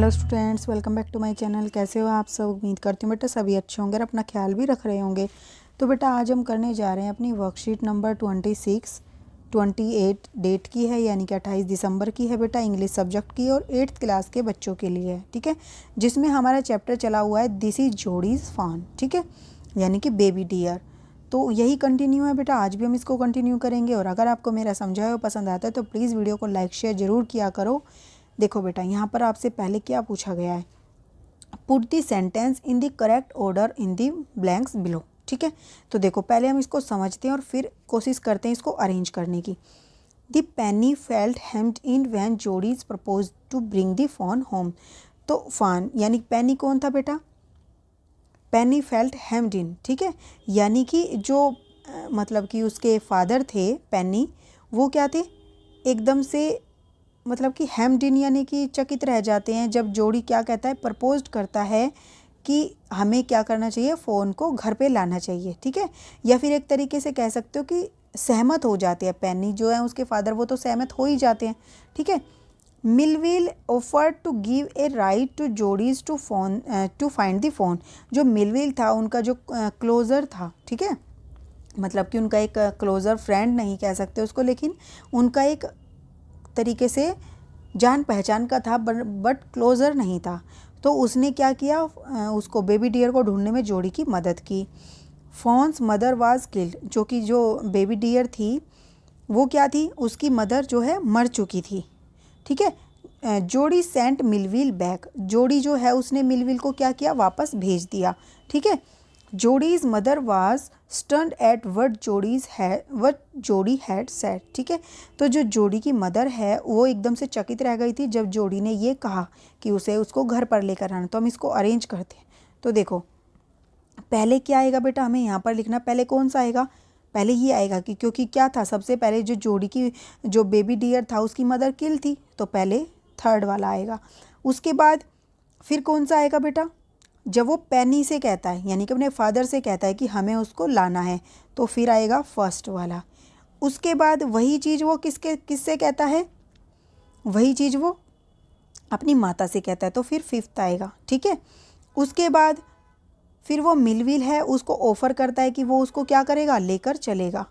Hello students, welcome back to my channel. कैसे हो आप सब? उम्मीद करती हूँ बेटा सभी अच्छे होंगे और अपना ख्याल भी रख रहे होंगे। तो बेटा आज हम करने जा रहे हैं अपनी वर्कशीट नंबर 28 डेट की है, यानी कि 28 दिसंबर की है बेटा, इंग्लिश सब्जेक्ट की और 8th क्लास के बच्चों के लिए है। ठीक है, जिसमें हमारा चैप्टर चला हुआ है दिस इज जोड़ीज़ फान। ठीक है, यानी कि बेबी डियर। तो यही कंटिन्यू है बेटा, आज भी हम इसको कंटिन्यू करेंगे। और अगर आपको मेरा समझाया हुआ पसंद आता है तो प्लीज़ वीडियो को लाइक शेयर ज़रूर किया करो। देखो बेटा, यहाँ पर आपसे पहले क्या पूछा गया है, put the sentence in the correct order in the blanks below. ठीक है, तो देखो पहले हम इसको समझते हैं और फिर कोशिश करते हैं इसको अरेंज करने की। The Penny felt hemmed in when Jody's propose to bring the fawn home. तो फान यानी पेनी कौन था बेटा? Penny felt hemmed in. ठीक है, यानी कि जो मतलब कि उसके फादर थे पेनी, वो क्या थे, एकदम से मतलब कि हेम्ड इन यानी कि चकित रह जाते हैं जब जोड़ी क्या कहता है, प्रपोज करता है कि हमें क्या करना चाहिए, फ़ोन को घर पे लाना चाहिए। ठीक है, या फिर एक तरीके से कह सकते हो कि सहमत हो जाते हैं। पेनी जो है उसके फादर, वो तो सहमत हो ही जाते हैं। ठीक है, Millwheel offer to give a right to Jody's to find the fawn. जो मिलविल था उनका जो क्लोज़र था, ठीक है, मतलब कि उनका एक क्लोज़र फ्रेंड नहीं कह सकते उसको, लेकिन उनका एक तरीके से जान पहचान का था, बट क्लोज़र नहीं था। तो उसने क्या किया, उसको बेबी डियर को ढूंढने में जोड़ी की मदद की। फॉन्स मदर वाज किल्ड, जो कि जो बेबी डियर थी वो क्या थी, उसकी मदर जो है मर चुकी थी। ठीक है, जोड़ी सेंट मिलविल बैक, जोड़ी जो है उसने मिलविल को क्या किया, वापस भेज दिया। ठीक है, Jody's mother was stunned at what Jody had said. ठीक है, तो जो जोड़ी की मदर है वो एकदम से चकित रह गई थी जब जोड़ी ने ये कहा कि उसको घर पर लेकर आना। तो हम इसको अरेंज करते हैं। तो देखो पहले क्या आएगा बेटा, हमें यहाँ पर लिखना, पहले कौन सा आएगा, पहले ये आएगा कि क्योंकि क्या था, सबसे पहले जो जोड़ी की जो बेबी डियर था उसकी मदर किल थी, तो पहले थर्ड वाला आएगा। उसके बाद फिर कौन सा आएगा बेटा, जब वो पेनी से कहता है यानी कि अपने फादर से कहता है कि हमें उसको लाना है, तो फिर आएगा फर्स्ट वाला। उसके बाद वही चीज़ वो किससे कहता है, वही चीज़ वो अपनी माता से कहता है, तो फिर फिफ्थ आएगा। ठीक है, उसके बाद फिर वो मिलविल है, उसको ऑफ़र करता है कि वो उसको क्या करेगा, लेकर चलेगा,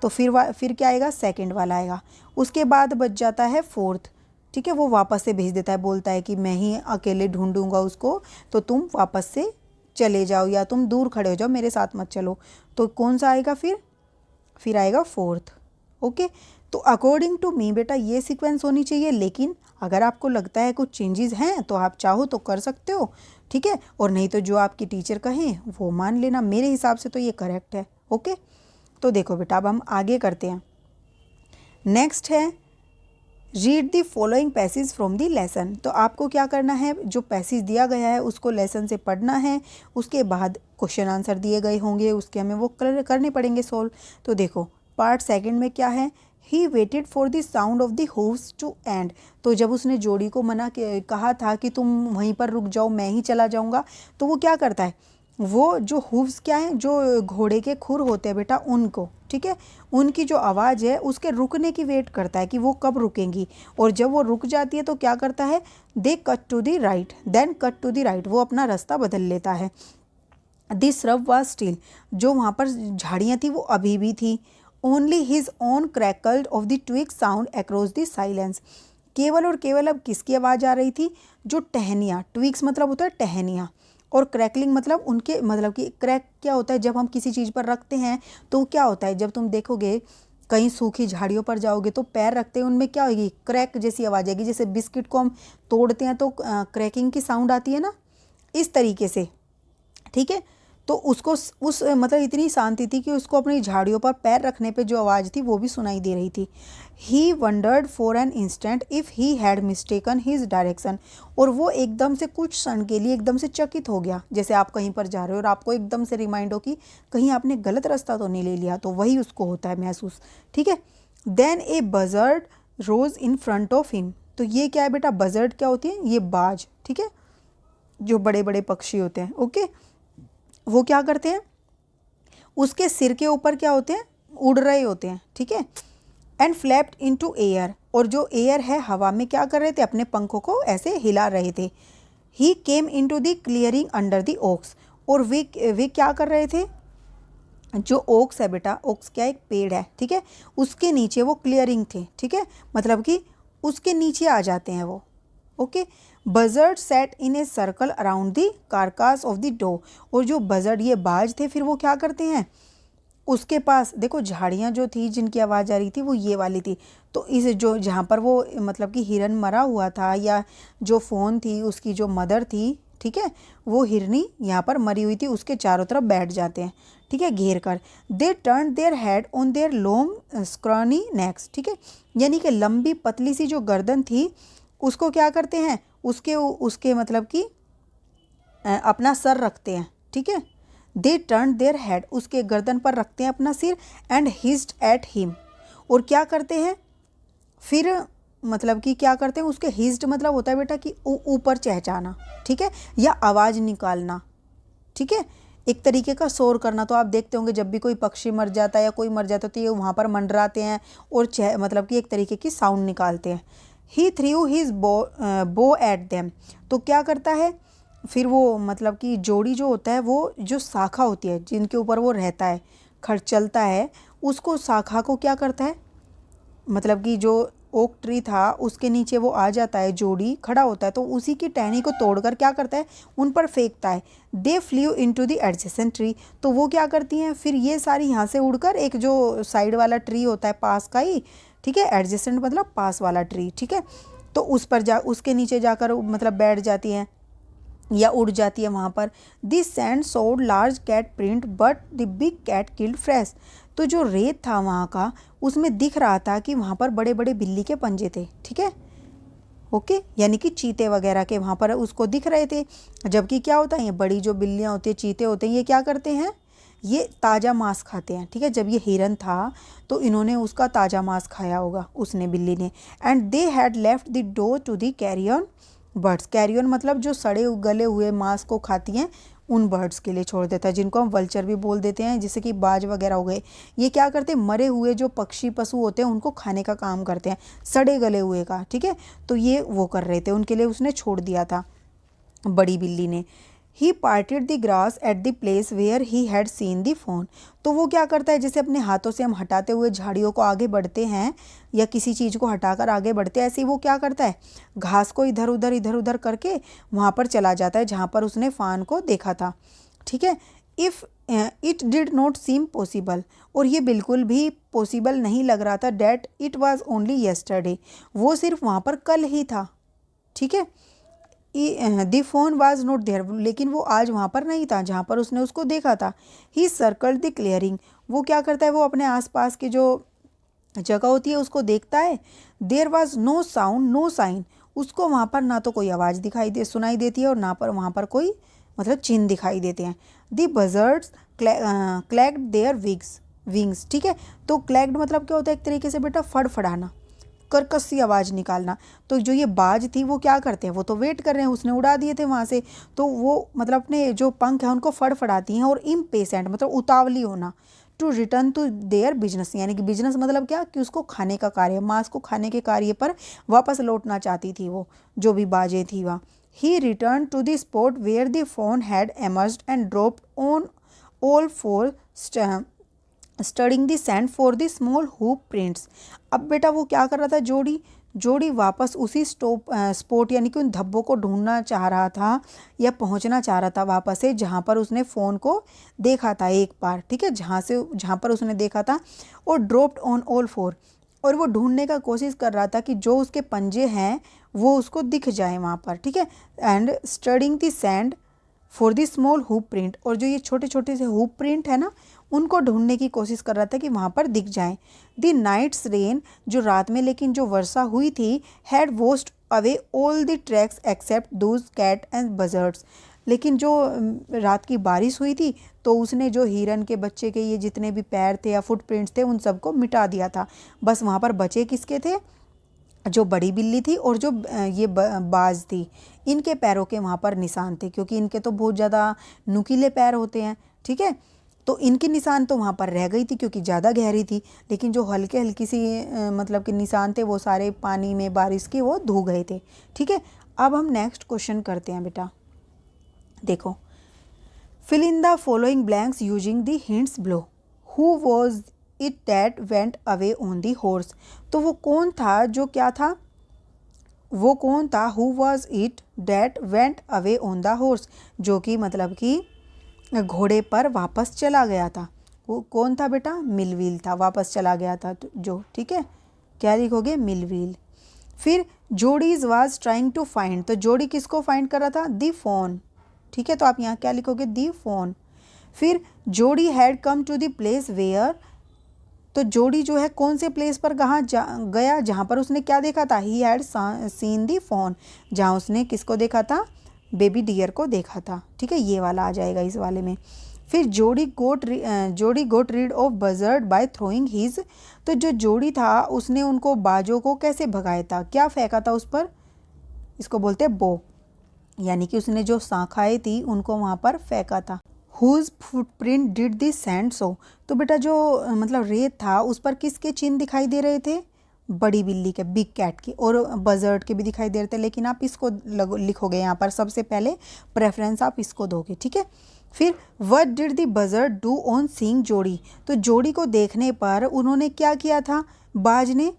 तो फिर क्या आएगा, सेकंड वाला आएगा। उसके बाद बच जाता है फोर्थ। ठीक है, वो वापस से भेज देता है, बोलता है कि मैं ही अकेले ढूंढूंगा उसको, तो तुम वापस से चले जाओ या तुम दूर खड़े हो जाओ, मेरे साथ मत चलो। तो कौन सा आएगा फिर आएगा फोर्थ। ओके, तो अकॉर्डिंग टू मी बेटा ये सीक्वेंस होनी चाहिए, लेकिन अगर आपको लगता है कुछ चेंजेस हैं तो आप चाहो तो कर सकते हो। ठीक है, और नहीं तो जो आपकी टीचर कहें वो मान लेना। मेरे हिसाब से तो ये करेक्ट है। ओके, तो देखो बेटा अब हम आगे करते हैं। नेक्स्ट है read the following passage from the lesson. तो आपको क्या करना है, जो पैसेज दिया गया है उसको लेसन से पढ़ना है, उसके बाद क्वेश्चन आंसर दिए गए होंगे उसके हमें वो करने पड़ेंगे सॉल्व। तो देखो पार्ट सेकंड में क्या है, he waited for the sound of the hooves to end. तो जब उसने जोड़ी को कहा था कि तुम वहीं पर रुक जाओ, मैं ही चला जाऊँगा, तो वो क्या करता है, वो जो हूव्स क्या हैं, जो घोड़े के खुर होते हैं बेटा उनको, ठीक है, उनकी जो आवाज़ है उसके रुकने की वेट करता है कि वो कब रुकेंगी। और जब वो रुक जाती है तो क्या करता है, they cut to the right, then cut to the right, वो अपना रास्ता बदल लेता है। दिस श्रब वाज स्टिल, जो वहाँ पर झाड़ियाँ थी वो अभी भी थी। Only his own crackled off the twig sound across the silence, केवल और केवल अब किसकी आवाज़ आ रही थी, जो टहनियाँ, ट्विग्स मतलब होता है टहनियाँ, और क्रैकलिंग मतलब उनके, मतलब कि क्रैक क्या होता है, जब हम किसी चीज़ पर रखते हैं तो क्या होता है, जब तुम देखोगे कहीं सूखी झाड़ियों पर जाओगे तो पैर रखते हैं, उनमें क्या होगी, क्रैक जैसी आवाज़ आएगी। जैसे बिस्किट को हम तोड़ते हैं तो क्रैकिंग की साउंड आती है ना, इस तरीके से। ठीक है, तो उसको उस मतलब इतनी शांति थी कि उसको अपनी झाड़ियों पर पैर रखने पे जो आवाज़ थी वो भी सुनाई दे रही थी। He wondered for an instant if he had mistaken his direction, और वो एकदम से कुछ क्षण के लिए एकदम से चकित हो गया। जैसे आप कहीं पर जा रहे हो और आपको एकदम से रिमाइंड हो कि कहीं आपने गलत रास्ता तो नहीं ले लिया, तो वही उसको होता है महसूस। ठीक है, then a buzzard rose in front of him. तो ये क्या है बेटा, बजर्ड क्या होती है, ये बाज, ठीक है, जो बड़े बड़े पक्षी होते हैं। ओके, वो क्या करते हैं, उसके सिर के ऊपर क्या होते हैं, उड़ रहे होते हैं। ठीक है, एंड फ्लैप्ड इनटू एयर, और जो एयर है हवा में क्या कर रहे थे, अपने पंखों को ऐसे हिला रहे थे। He came into the clearing under the oaks, और वे क्या कर रहे थे, जो ओक्स है बेटा, ओक्स क्या एक पेड़ है, ठीक है, उसके नीचे वो क्लियरिंग थे, ठीक है, मतलब कि उसके नीचे आ जाते हैं वो। Okay, buzzard set in a circle around the carcass of the doe, और जो बजर्ड ये बाज थे फिर वो क्या करते हैं, उसके पास देखो झाड़ियाँ जो थी जिनकी आवाज़ आ रही थी वो ये वाली थी, तो इस जो जहाँ पर वो मतलब कि हिरन मरा हुआ था, या जो फ़ोन थी उसकी जो मदर थी, ठीक है, वो हिरनी यहाँ पर मरी हुई थी, उसके चारों तरफ बैठ जाते हैं, ठीक है, घेर कर। They turn their head on their long scrawny next, ठीक है, यानी कि लंबी पतली सी जो गर्दन थी उसको क्या करते हैं, उसके उसके मतलब कि अपना सर रखते हैं, ठीक है, दे टर्न देयर हेड, उसके गर्दन पर रखते हैं अपना सिर, एंड हिस्ड एट हिम, और क्या करते हैं फिर, मतलब कि क्या करते हैं, उसके हिस्ड मतलब होता है बेटा कि ऊपर चहचाना, ठीक है, या आवाज़ निकालना, ठीक है, एक तरीके का शोर करना। तो आप देखते होंगे जब भी कोई पक्षी मर जाता है या कोई मर जाता है तो ये वहाँ पर मंडराते हैं और मतलब कि एक तरीके की साउंड निकालते हैं। He threw his bow at them, तो क्या करता है फिर वो, मतलब कि जोड़ी जो होता है वो जो शाखा होती है जिनके ऊपर वो रहता है, खड़ चलता है, उसको शाखा को क्या करता है, मतलब कि जो ओक ट्री था उसके नीचे वो आ जाता है, जोड़ी खड़ा होता है, तो उसी की टहनी को तोड़कर क्या करता है, उन पर फेंकता है। They flew into the adjacent tree, तो वो क्या करती हैं फिर ये सारी यहाँ से उड़कर एक जो साइड वाला ट्री होता है पास का ही, ठीक है, एडजेसेंट मतलब पास वाला ट्री, ठीक है, तो उस पर उसके नीचे जाकर मतलब बैठ जाती हैं या उड़ जाती है वहाँ पर। This sand showed large cat print but the big cat killed fresh, तो जो रेत था वहाँ का उसमें दिख रहा था कि वहाँ पर बड़े बड़े बिल्ली के पंजे थे, ठीक है, ओके, यानी कि चीते वगैरह के वहाँ पर उसको दिख रहे थे। जबकि क्या होता है, ये बड़ी जो बिल्लियाँ होती है, चीते होते हैं, ये क्या करते हैं, ये ताज़ा मांस खाते हैं, ठीक है, जब ये हिरन था तो इन्होंने उसका ताज़ा मांस खाया होगा उसने, बिल्ली ने। And they had left the doe to the carrion birds, carrion मतलब जो सड़े गले हुए मांस को खाती हैं उन बर्ड्स के लिए छोड़ देता है, जिनको हम वल्चर भी बोल देते हैं, जैसे कि बाज वगैरह हो गए। ये क्या करते हैं, मरे हुए जो पक्षी पशु होते हैं उनको खाने का काम करते हैं, सड़े गले हुए का, ठीक है, तो ये वो कर रहे थे, उनके लिए उसने छोड़ दिया था बड़ी बिल्ली ने। He parted the grass at the place where he had seen the fawn, तो वो क्या करता है, जैसे अपने हाथों से हम हटाते हुए झाड़ियों को आगे बढ़ते हैं या किसी चीज़ को हटाकर आगे बढ़ते हैं, ऐसे ही वो क्या करता है, घास को इधर उधर करके वहाँ पर चला जाता है जहाँ पर उसने फान को देखा था, ठीक है। If it did not seem possible, और ये बिल्कुल भी पॉसिबल नहीं लग रहा था, that it was only yesterday, वो सिर्फ वहाँ पर कल ही था, ठीक है। दी फोन वाज नॉट देयर, लेकिन वो आज वहाँ पर नहीं था जहाँ पर उसने उसको देखा था। ही सर्कल्ड द क्लियरिंग, वो क्या करता है, वो अपने आसपास की जो जगह होती है उसको देखता है। There was no sound no sign, उसको वहाँ पर ना तो कोई आवाज़ सुनाई देती है और ना पर वहाँ पर कोई मतलब चिन्ह दिखाई देते हैं। द बजर्ड्स क्लैक्ड देयर विंग्स, ठीक है, तो क्लैक्ड मतलब क्या होता है, एक तरीके से बेटा फड़फड़ाना, कर्कश सी आवाज़ निकालना। तो जो ये बाज थी वो क्या करते हैं, वो तो वेट कर रहे हैं, उसने उड़ा दिए थे वहाँ से, तो वो मतलब अपने जो पंख हैं उनको फड़फड़ाती हैं, और इम्पेशेंट मतलब उतावली होना, to return to their business, यानी कि बिजनेस मतलब क्या कि उसको खाने का कार्य, मांस को खाने के कार्य पर वापस लौटना चाहती थी वो जो भी बाजें थी वहाँ। He return to the spot where the fawn had emerged and dropped on all fours studying the sand for the small hoof prints. अब बेटा वो क्या कर रहा था, जोड़ी वापस उसी स्पॉट यानी कि उन धब्बों को ढूंढना चाह रहा था या पहुंचना चाह रहा था वापस से जहां पर उसने फ़ोन को देखा था एक बार, ठीक है, जहां पर उसने देखा था, और ड्रॉप्ड ऑन ऑल फोर, और वो ढूंढने का कोशिश कर रहा था कि जो उसके पंजे हैं वो उसको दिख जाए वहाँ पर, ठीक है। And studying the sand for the small hoop print, और जो ये छोटे छोटे से हुप प्रिंट है ना उनको ढूंढने की कोशिश कर रहा था कि वहाँ पर दिख जाएं। द नाइट्स रेन, जो रात में लेकिन जो वर्षा हुई थी, had washed away all the tracks except those cat and buzzards, लेकिन जो रात की बारिश हुई थी तो उसने जो हिरन के बच्चे के ये जितने भी पैर थे या फुटप्रिंट्स थे उन सबको मिटा दिया था। बस वहाँ पर बचे किसके थे, जो बड़ी बिल्ली थी और जो ये बाज थी, इनके पैरों के वहाँ पर निशान थे, क्योंकि इनके तो बहुत ज़्यादा नुकीले पैर होते हैं, ठीक है, तो इनके निशान तो वहाँ पर रह गई थी क्योंकि ज़्यादा गहरी थी, लेकिन जो हल्की सी मतलब कि निशान थे वो सारे पानी में बारिश के वो धो गए थे, ठीक है। अब हम नेक्स्ट क्वेश्चन करते हैं बेटा। देखो, fill in the following blanks using the hints below. Who was it that went away on the horse. तो वो कौन था जो क्या था, वो कौन था, who was it that went away on the horse, जो कि मतलब कि घोड़े पर वापस चला गया था। वो कौन था बेटा, मिलव्हील था, वापस चला गया था जो, ठीक है, क्या लिखोगे, मिलव्हील। फिर Jody was trying to find, तो जोड़ी किसको फाइंड कर रहा था, दी फोन, ठीक है, तो आप यहाँ क्या लिखोगे, दी फोन। फिर Jody had come to the place where, तो जोड़ी जो है कौन से प्लेस पर गया जहाँ पर उसने क्या देखा था, ही हैड सीन दी फोन, जहाँ उसने किसको देखा था, बेबी डियर को देखा था, ठीक है, ये वाला आ जाएगा इस वाले में। फिर Jody got rid of buzzard by throwing his, तो जो जोड़ी था उसने उनको बाजों को कैसे भगाया था, क्या फेंका था उस पर, इसको बोलते हैं बो, यानी कि उसने जो शाखाएं थी उनको वहाँ पर फेंका था। Whose footprint did the sand show, तो बेटा जो मतलब रेत था उस पर किसके चिन्ह दिखाई दे रहे थे, बड़ी बिल्ली के, बिग कैट की, और बजर्ड के भी दिखाई दे रहे थे, लेकिन आप इसको लिखोगे यहाँ पर सबसे पहले, प्रेफरेंस आप इसको दोगे, ठीक है। फिर what did the buzzard do on seeing जोड़ी, तो जोड़ी को देखने पर उन्होंने क्या किया था, बाज ने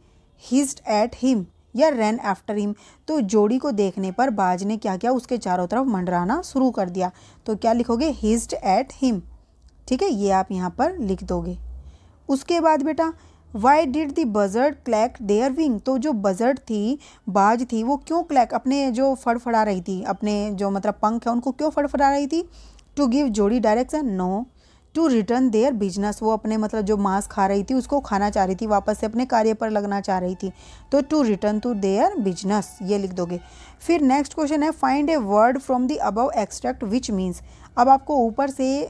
हिस्ड एट हिम या रैन आफ्टर हिम, तो जोड़ी को देखने पर बाज ने क्या किया, उसके चारों तरफ मंडराना शुरू कर दिया, तो क्या लिखोगे, हिस्ड एट हिम, ठीक है, ये आप यहाँ पर लिख दोगे। उसके बाद बेटा, why did the buzzard clack their wing, तो जो बजर्ड थी, बाज थी, वो क्यों क्लैक, अपने जो फड़फड़ा रही थी, अपने जो मतलब पंख है उनको क्यों फड़फड़ा रही थी, to give Jody direction, no, to return their business, वो अपने मतलब जो मांस खा रही थी उसको खाना चाह रही थी, वापस से अपने कार्य पर लगना चाह रही थी, तो to return to their business, ये लिख दोगे। फिर नेक्स्ट क्वेश्चन है, find a word from the above extract which means, अब आपको ऊपर से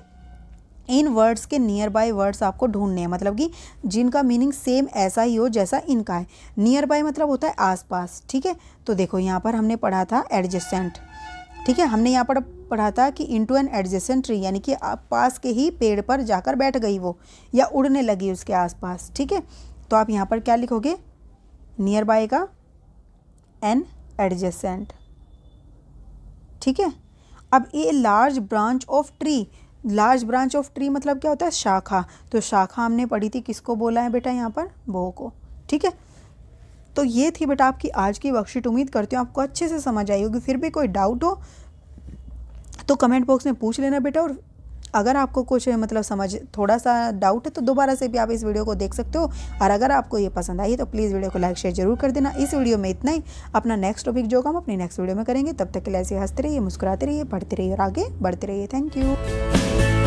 इन वर्ड्स के नियर बाय वर्ड्स आपको ढूंढने हैं, मतलब कि जिनका मीनिंग सेम ऐसा ही हो जैसा इनका है। नियर बाय मतलब होता है आसपास, ठीक है, तो देखो यहाँ पर हमने पढ़ा था एडजेसेंट, ठीक है, हमने यहाँ पर पढ़ा था कि इनटू एन एडजेसेंट ट्री, यानी कि पास के ही पेड़ पर जाकर बैठ गई वो, या उड़ने लगी उसके आसपास, ठीक है, तो आप यहाँ पर क्या लिखोगे, नियर बाय का एन एडजेसेंट, ठीक है। अब a large branch of tree, large branch of tree मतलब क्या होता है, शाखा, तो शाखा हमने पढ़ी थी, किसको बोला है बेटा यहाँ पर, बो को, ठीक है। तो ये थी बेटा आपकी आज की वर्कशीट, उम्मीद करती हूँ आपको अच्छे से समझ आई होगी। फिर भी कोई डाउट हो तो कमेंट बॉक्स में पूछ लेना बेटा, और अगर आपको कुछ मतलब समझ थोड़ा सा डाउट है तो दोबारा से भी आप इस वीडियो को देख सकते हो, और अगर आपको ये पसंद आई तो प्लीज़ वीडियो को लाइक शेयर जरूर कर देना। इस वीडियो में इतना ही, अपना नेक्स्ट टॉपिक जो हम अपनी नेक्स्ट वीडियो में करेंगे, तब तक के लिए ऐसे हंसते रहिए, मुस्कुराते रहिए, पढ़ते रहिए और आगे बढ़ते रहिए। Thank you.